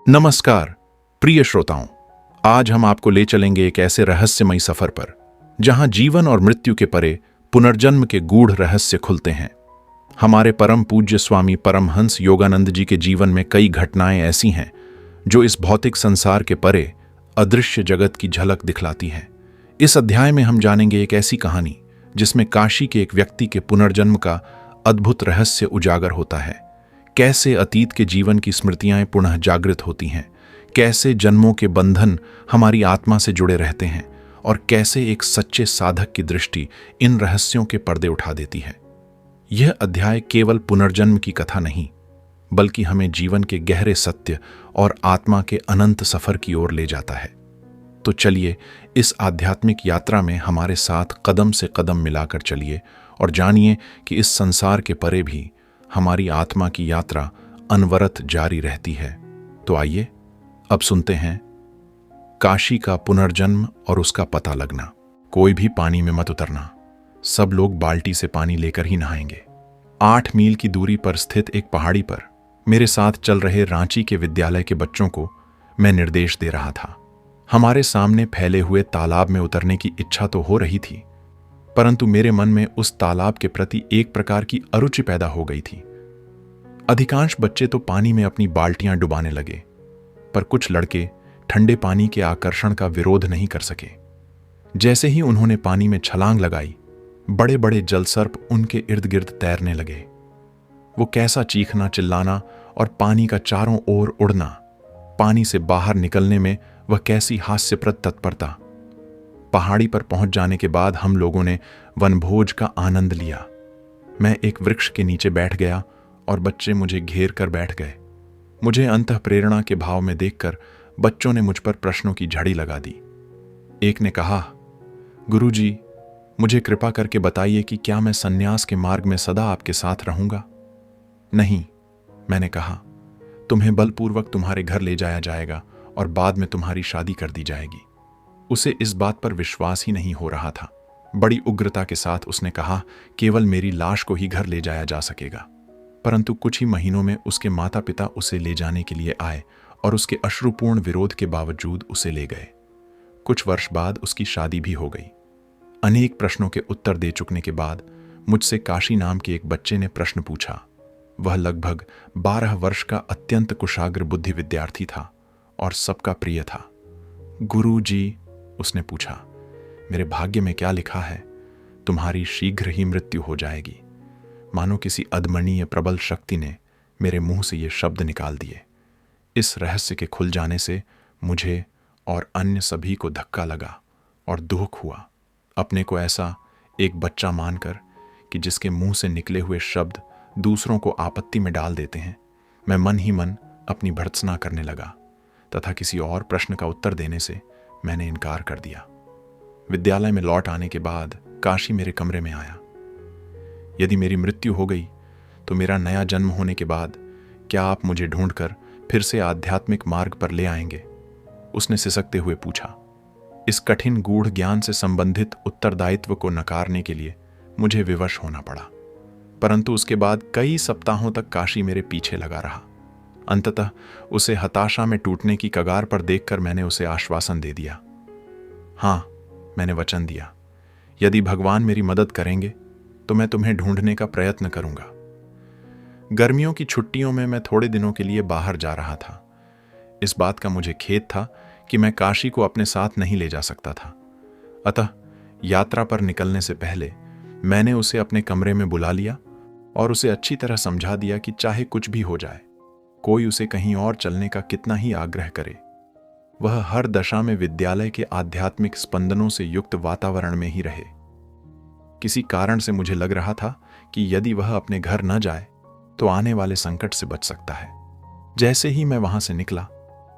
नमस्कार प्रिय श्रोताओं, आज हम आपको ले चलेंगे एक ऐसे रहस्यमयी सफर पर जहां जीवन और मृत्यु के परे पुनर्जन्म के गूढ़ रहस्य खुलते हैं। हमारे परम पूज्य स्वामी परमहंस योगानंद जी के जीवन में कई घटनाएं ऐसी हैं जो इस भौतिक संसार के परे अदृश्य जगत की झलक दिखलाती हैं। इस अध्याय में हम जानेंगे एक ऐसी कहानी जिसमें काशी के एक व्यक्ति के पुनर्जन्म का अद्भुत रहस्य उजागर होता है। कैसे अतीत के जीवन की स्मृतियां पुनः जागृत होती हैं, कैसे जन्मों के बंधन हमारी आत्मा से जुड़े रहते हैं और कैसे एक सच्चे साधक की दृष्टि इन रहस्यों के पर्दे उठा देती है। यह अध्याय केवल पुनर्जन्म की कथा नहीं, बल्कि हमें जीवन के गहरे सत्य और आत्मा के अनंत सफर की ओर ले जाता है। तो चलिए इस आध्यात्मिक यात्रा में हमारे साथ कदम से कदम मिलाकर चलिए और जानिए कि इस संसार के परे भी हमारी आत्मा की यात्रा अनवरत जारी रहती है। तो आइए अब सुनते हैं काशी का पुनर्जन्म और उसका पता लगना। कोई भी पानी में मत उतरना, सब लोग बाल्टी से पानी लेकर ही नहाएंगे। 8 मील की दूरी पर स्थित एक पहाड़ी पर मेरे साथ चल रहे रांची के विद्यालय के बच्चों को मैं निर्देश दे रहा था। हमारे सामने फैले हुए तालाब में उतरने की इच्छा तो हो रही थी, परंतु मेरे मन में उस तालाब के प्रति एक प्रकार की अरुचि पैदा हो गई थी। अधिकांश बच्चे तो पानी में अपनी बाल्टियां डुबाने लगे, पर कुछ लड़के ठंडे पानी के आकर्षण का विरोध नहीं कर सके। जैसे ही उन्होंने पानी में छलांग लगाई, बड़े बड़े जलसर्प उनके इर्द गिर्द तैरने लगे। वो कैसा चीखना, चिल्लाना और पानी का चारों ओर उड़ना, पानी से बाहर निकलने में वह कैसी हास्यप्रद तत्परता। पहाड़ी पर पहुंच जाने के बाद हम लोगों ने वनभोज का आनंद लिया। मैं एक वृक्ष के नीचे बैठ गया और बच्चे मुझे घेर कर बैठ गए। मुझे अंतः प्रेरणा के भाव में देखकर बच्चों ने मुझ पर प्रश्नों की झड़ी लगा दी। एक ने कहा, गुरुजी, मुझे कृपा करके बताइए कि क्या मैं सन्यास के मार्ग में सदा आपके साथ रहूंगा? नहीं, मैंने कहा, तुम्हें बलपूर्वक तुम्हारे घर ले जाया जाएगा और बाद में तुम्हारी शादी कर दी जाएगी। उसे इस बात पर विश्वास ही नहीं हो रहा था। बड़ी उग्रता के साथ उसने कहा, केवल मेरी लाश को ही घर ले जाया जा सकेगा। परंतु कुछ ही महीनों में उसके माता पिता उसे ले जाने के लिए आए और उसके अश्रुपूर्ण विरोध के बावजूद उसे ले गए। कुछ वर्ष बाद उसकी शादी भी हो गई। अनेक प्रश्नों के उत्तर दे चुकने के बाद मुझसे काशी नाम के एक बच्चे ने प्रश्न पूछा। वह लगभग 12 वर्ष का अत्यंत कुशाग्र बुद्धि विद्यार्थी था और सबका प्रिय था। गुरु जी, उसने पूछा, मेरे भाग्य में क्या लिखा है? तुम्हारी शीघ्र ही मृत्यु हो जाएगी। मानो किसी अदमनीय प्रबल शक्ति ने मेरे मुंह से ये शब्द निकाल दिए। इस रहस्य के खुल जाने से मुझे और अन्य सभी को धक्का लगा और दुख हुआ। अपने को ऐसा एक बच्चा मानकर कि जिसके मुंह से निकले हुए शब्द दूसरों को आपत्ति में डाल देते हैं, मैं मन ही मन अपनी भर्त्सना करने लगा तथा किसी और प्रश्न का उत्तर देने से मैंने इनकार कर दिया। विद्यालय में लौट आने के बाद काशी मेरे कमरे में आया। यदि मेरी मृत्यु हो गई तो मेरा नया जन्म होने के बाद क्या आप मुझे ढूंढकर फिर से आध्यात्मिक मार्ग पर ले आएंगे? उसने सिसकते हुए पूछा। इस कठिन गूढ़ ज्ञान से संबंधित उत्तरदायित्व को नकारने के लिए मुझे विवश होना पड़ा, परंतु उसके बाद कई सप्ताहों तक काशी मेरे पीछे लगा रहा। अंततः उसे हताशा में टूटने की कगार पर देखकर मैंने उसे आश्वासन दे दिया। हाँ, मैंने वचन दिया, यदि भगवान मेरी मदद करेंगे तो मैं तुम्हें ढूंढने का प्रयत्न करूंगा। गर्मियों की छुट्टियों में मैं थोड़े दिनों के लिए बाहर जा रहा था। इस बात का मुझे खेद था कि मैं काशी को अपने साथ नहीं ले जा सकता था। अतः यात्रा पर निकलने से पहले मैंने उसे अपने कमरे में बुला लिया और उसे अच्छी तरह समझा दिया कि चाहे कुछ भी हो जाए, कोई उसे कहीं और चलने का कितना ही आग्रह करे, वह हर दशा में विद्यालय के आध्यात्मिक स्पंदनों से युक्त वातावरण में ही रहे। किसी कारण से मुझे लग रहा था कि यदि वह अपने घर न जाए तो आने वाले संकट से बच सकता है। जैसे ही मैं वहां से निकला,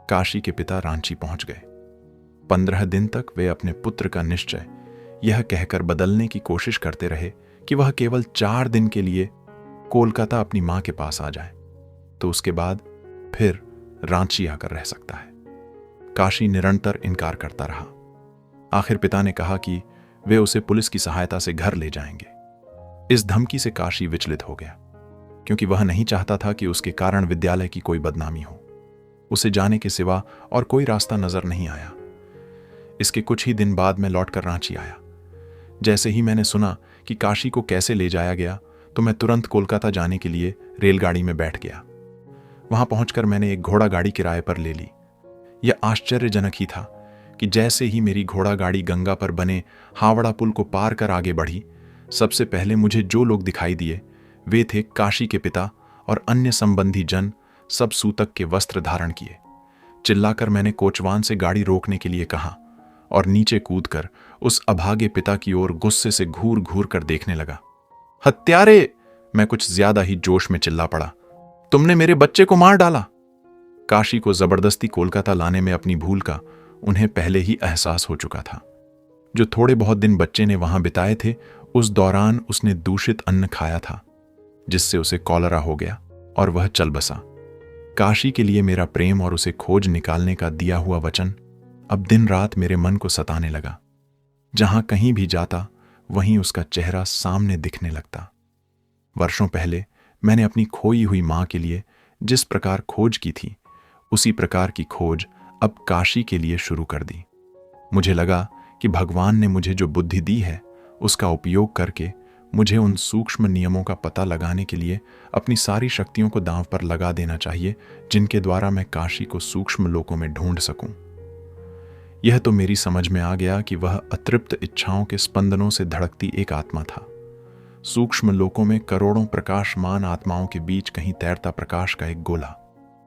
काशी के पिता रांची पहुंच गए। 15 दिन तक वे अपने पुत्र का निश्चय यह कहकर बदलने की कोशिश करते रहे कि वह केवल 4 दिन के लिए कोलकाता अपनी मां के पास आ जाए, तो उसके बाद फिर रांची आकर रह सकता है। काशी निरंतर इनकार करता रहा। आखिर पिता ने कहा कि वे उसे पुलिस की सहायता से घर ले जाएंगे। इस धमकी से काशी विचलित हो गया, क्योंकि वह नहीं चाहता था कि उसके कारण विद्यालय की कोई बदनामी हो। उसे जाने के सिवा और कोई रास्ता नजर नहीं आया। इसके कुछ ही दिन बाद मैं लौटकर रांची आया। जैसे ही मैंने सुना कि काशी को कैसे ले जाया गया, तो मैं तुरंत कोलकाता जाने के लिए रेलगाड़ी में बैठ गया। वहां पहुंचकर मैंने एक घोड़ा गाड़ी किराए पर ले ली। यह आश्चर्यजनक ही था कि जैसे ही मेरी घोड़ा गाड़ी गंगा पर बने हावड़ा पुल को पार कर आगे बढ़ी, सबसे पहले मुझे जो लोग दिखाई दिए वे थे काशी के पिता और अन्य संबंधी जन, सब सूतक के वस्त्र धारण किए। चिल्लाकर मैंने कोचवान से गाड़ी रोकने के लिए कहा और नीचे कूदकर उस अभागे पिता की ओर गुस्से से घूर घूर कर देखने लगा। हत्यारे! मैं कुछ ज्यादा ही जोश में चिल्ला पड़ा। तुमने मेरे बच्चे को मार डाला। काशी को जबरदस्ती कोलकाता लाने में अपनी भूल का उन्हें पहले ही एहसास हो चुका था। जो थोड़े बहुत दिन बच्चे ने वहां बिताए थे, उस दौरान उसने दूषित अन्न खाया था, जिससे उसे कॉलरा हो गया और वह चल बसा। काशी के लिए मेरा प्रेम और उसे खोज निकालने का दिया हुआ वचन अब दिन रात मेरे मन को सताने लगा। जहां कहीं भी जाता वहीं उसका चेहरा सामने दिखने लगता। वर्षों पहले मैंने अपनी खोई हुई मां के लिए जिस प्रकार खोज की थी, उसी प्रकार की खोज अब काशी के लिए शुरू कर दी। मुझे लगा कि भगवान ने मुझे जो बुद्धि दी है, उसका उपयोग करके मुझे उन सूक्ष्म नियमों का पता लगाने के लिए अपनी सारी शक्तियों को दांव पर लगा देना चाहिए, जिनके द्वारा मैं काशी को सूक्ष्म लोकों में ढूंढ सकूं। यह तो मेरी समझ में आ गया कि वह अतृप्त इच्छाओं के स्पंदनों से धड़कती एक आत्मा था। सूक्ष्म लोकों में करोड़ों प्रकाशमान आत्माओं के बीच कहीं तैरता प्रकाश का एक गोला।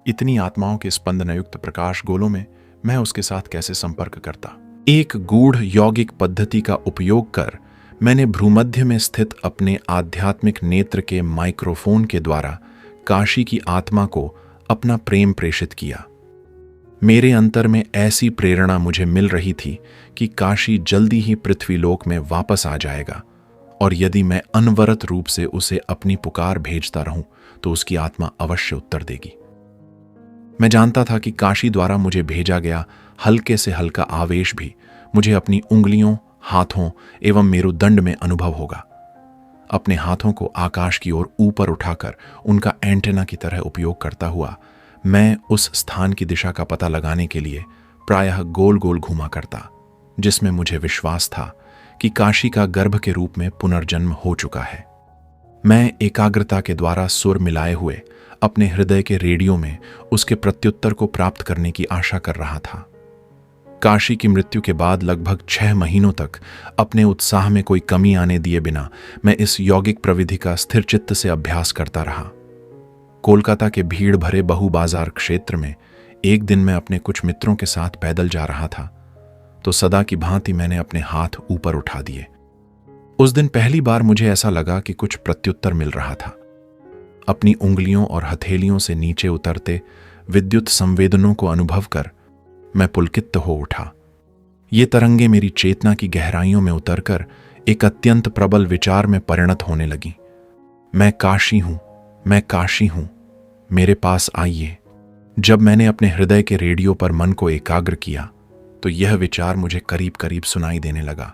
इतनी आत्माओं के स्पंदनयुक्त प्रकाश गोलों में मैं उसके साथ कैसे संपर्क करता? एक गूढ़ यौगिक पद्धति का उपयोग कर मैंने भ्रूमध्य में स्थित अपने आध्यात्मिक नेत्र के माइक्रोफोन के द्वारा काशी की आत्मा को अपना प्रेम प्रेषित किया। मेरे अंतर में ऐसी प्रेरणा मुझे मिल रही थी कि काशी जल्दी ही पृथ्वीलोक में वापस आ जाएगा, और यदि मैं अनवरत रूप से उसे अपनी पुकार भेजता रहूं तो उसकी आत्मा अवश्य उत्तर देगी। मैं जानता था कि काशी द्वारा मुझे भेजा गया हल्के से हल्का आवेश भी मुझे अपनी उंगलियों, हाथों एवं मेरुदंड में अनुभव होगा। अपने हाथों को आकाश की ओर ऊपर उठाकर उनका एंटेना की तरह उपयोग करता हुआ मैं उस स्थान की दिशा का पता लगाने के लिए प्रायः गोल गोल घूमा करता, जिसमें मुझे विश्वास था कि काशी का गर्भ के रूप में पुनर्जन्म हो चुका है। मैं एकाग्रता के द्वारा सुर मिलाए हुए अपने हृदय के रेडियो में उसके प्रत्युत्तर को प्राप्त करने की आशा कर रहा था। काशी की मृत्यु के बाद लगभग 6 महीनों तक अपने उत्साह में कोई कमी आने दिए बिना मैं इस यौगिक प्रविधि का स्थिर चित्त से अभ्यास करता रहा। कोलकाता के भीड़ भरे बहु बाजार क्षेत्र में एक दिन मैं अपने कुछ मित्रों के साथ पैदल जा रहा था, तो सदा की भांति मैंने अपने हाथ ऊपर उठा दिए। उस दिन पहली बार मुझे ऐसा लगा कि कुछ प्रत्युत्तर मिल रहा था। अपनी उंगलियों और हथेलियों से नीचे उतरते विद्युत संवेदनों को अनुभव कर मैं पुलकित हो उठा। ये तरंगे मेरी चेतना की गहराइयों में उतरकर एक अत्यंत प्रबल विचार में परिणत होने लगी। मैं काशी हूं, मैं काशी हूं, मेरे पास आइए। जब मैंने अपने हृदय के रेडियो पर मन को एकाग्र किया तो यह विचार मुझे करीब करीब सुनाई देने लगा।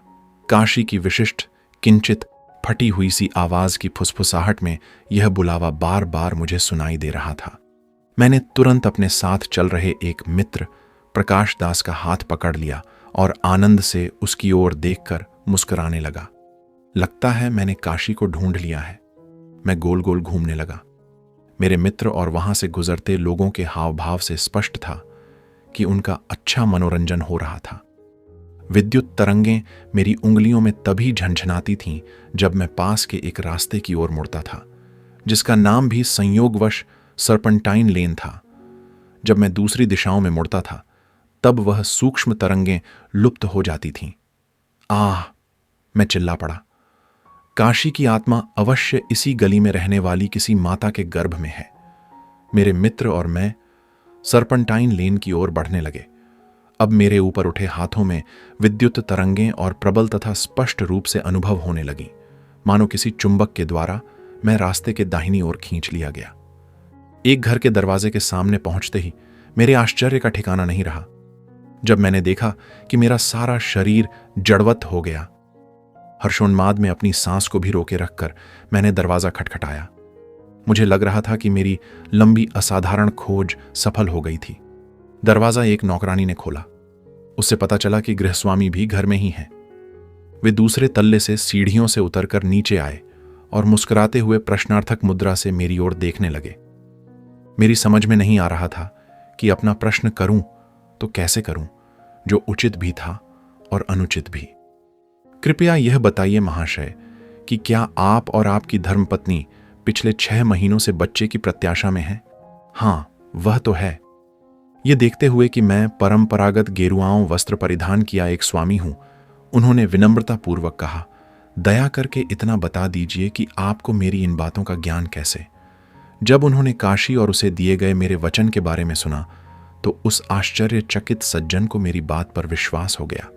काशी की विशिष्ट किंचित फटी हुई सी आवाज की फुसफुसाहट में यह बुलावा बार बार मुझे सुनाई दे रहा था। मैंने तुरंत अपने साथ चल रहे एक मित्र प्रकाश दास का हाथ पकड़ लिया और आनंद से उसकी ओर देखकर मुस्कुराने लगा। लगता है मैंने काशी को ढूंढ लिया है। मैं गोल गोल घूमने लगा। मेरे मित्र और वहां से गुजरते लोगों के हाव भाव से स्पष्ट था कि उनका अच्छा मनोरंजन हो रहा था। विद्युत तरंगें मेरी उंगलियों में तभी झंझनाती थीं जब मैं पास के एक रास्ते की ओर मुड़ता था, जिसका नाम भी संयोगवश सर्पेंटाइन लेन था। जब मैं दूसरी दिशाओं में मुड़ता था तब वह सूक्ष्म तरंगें लुप्त हो जाती थीं। आह! मैं चिल्ला पड़ा। काशी की आत्मा अवश्य इसी गली में रहने वाली किसी माता के गर्भ में है। मेरे मित्र और मैं सर्पेंटाइन लेन की ओर बढ़ने लगे। अब मेरे ऊपर उठे हाथों में विद्युत तरंगें और प्रबल तथा स्पष्ट रूप से अनुभव होने लगी, मानो किसी चुंबक के द्वारा मैं रास्ते के दाहिनी ओर खींच लिया गया। एक घर के दरवाजे के सामने पहुंचते ही मेरे आश्चर्य का ठिकाना नहीं रहा जब मैंने देखा कि मेरा सारा शरीर जड़वत हो गया। हर्षोन्माद में अपनी सांस को भी रोके रखकर मैंने दरवाजा खटखटाया। मुझे लग रहा था कि मेरी लंबी असाधारण खोज सफल हो गई थी। दरवाजा एक नौकरानी ने खोला। उससे पता चला कि गृहस्वामी भी घर में ही हैं। वे दूसरे तल्ले से सीढ़ियों से उतरकर नीचे आए और मुस्कुराते हुए प्रश्नार्थक मुद्रा से मेरी ओर देखने लगे। मेरी समझ में नहीं आ रहा था कि अपना प्रश्न करूं तो कैसे करूं, जो उचित भी था और अनुचित भी। कृपया यह बताइए महाशय कि क्या आप और आपकी धर्मपत्नी पिछले 6 महीनों से बच्चे की प्रत्याशा में हैं? हाँ, वह तो है। ये देखते हुए कि मैं परंपरागत गेरुआओं वस्त्र परिधान किया एक स्वामी हूं, उन्होंने विनम्रतापूर्वक कहा, दया करके इतना बता दीजिए कि आपको मेरी इन बातों का ज्ञान कैसे। जब उन्होंने काशी और उसे दिए गए मेरे वचन के बारे में सुना तो उस आश्चर्यचकित सज्जन को मेरी बात पर विश्वास हो गया।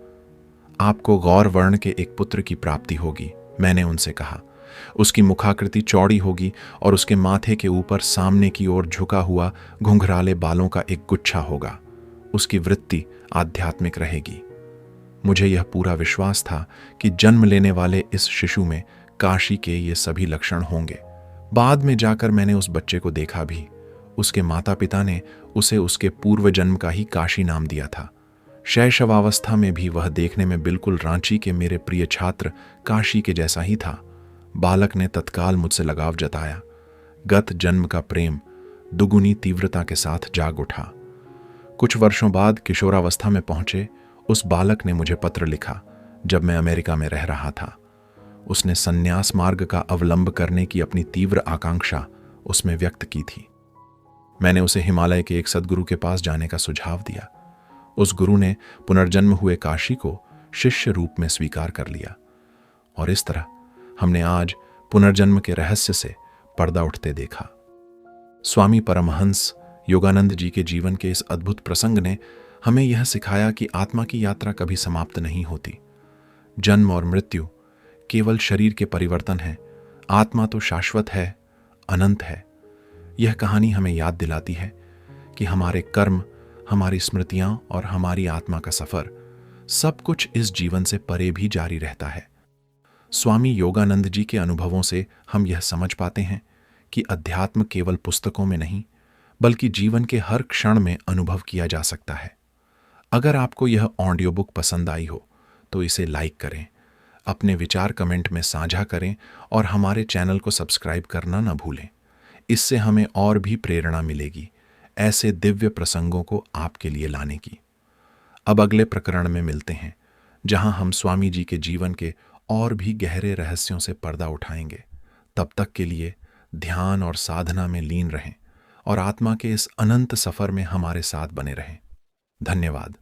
आपको गौर वर्ण के एक पुत्र की प्राप्ति होगी, मैंने उनसे कहा। उसकी मुखाकृति चौड़ी होगी और उसके माथे के ऊपर सामने की ओर झुका हुआ घुंघराले बालों का एक गुच्छा होगा। उसकी वृत्ति आध्यात्मिक रहेगी। मुझे यह पूरा विश्वास था कि जन्म लेने वाले इस शिशु में काशी के ये सभी लक्षण होंगे। बाद में जाकर मैंने उस बच्चे को देखा भी। उसके माता पिता ने उसे उसके पूर्व जन्म का ही काशी नाम दिया था। शैशवावस्था में भी वह देखने में बिल्कुल रांची के मेरे प्रिय छात्र काशी के जैसा ही था। बालक ने तत्काल मुझसे लगाव जताया। गत जन्म का प्रेम दुगुनी तीव्रता के साथ जाग उठा। कुछ वर्षों बाद किशोरावस्था में पहुंचे उस बालक ने मुझे पत्र लिखा जब मैं अमेरिका में रह रहा था। उसने संन्यास मार्ग का अवलंब करने की अपनी तीव्र आकांक्षा उसमें व्यक्त की थी। मैंने उसे हिमालय के एक सद्गुरु के पास जाने का सुझाव दिया। उस गुरु ने पुनर्जन्म हुए काशी को शिष्य रूप में स्वीकार कर लिया और इस तरह हमने आज पुनर्जन्म के रहस्य से पर्दा उठते देखा। स्वामी परमहंस योगानंद जी के जीवन के इस अद्भुत प्रसंग ने हमें यह सिखाया कि आत्मा की यात्रा कभी समाप्त नहीं होती। जन्म और मृत्यु केवल शरीर के परिवर्तन है, आत्मा तो शाश्वत है, अनंत है। यह कहानी हमें याद दिलाती है कि हमारे कर्म, हमारी स्मृतियां और हमारी आत्मा का सफर सब कुछ इस जीवन से परे भी जारी रहता है। स्वामी योगानंद जी के अनुभवों से हम यह समझ पाते हैं कि अध्यात्म केवल पुस्तकों में नहीं बल्कि जीवन के हर क्षण में अनुभव किया जा सकता है। अगर आपको यह ऑडियो बुक पसंद आई हो तो इसे लाइक करें, अपने विचार कमेंट में साझा करें और हमारे चैनल को सब्सक्राइब करना न भूलें। इससे हमें और भी प्रेरणा मिलेगी ऐसे दिव्य प्रसंगों को आपके लिए लाने की। अब अगले प्रकरण में मिलते हैं जहां हम स्वामी जी के जीवन के और भी गहरे रहस्यों से पर्दा उठाएंगे। तब तक के लिए ध्यान और साधना में लीन रहें और आत्मा के इस अनंत सफर में हमारे साथ बने रहें। धन्यवाद।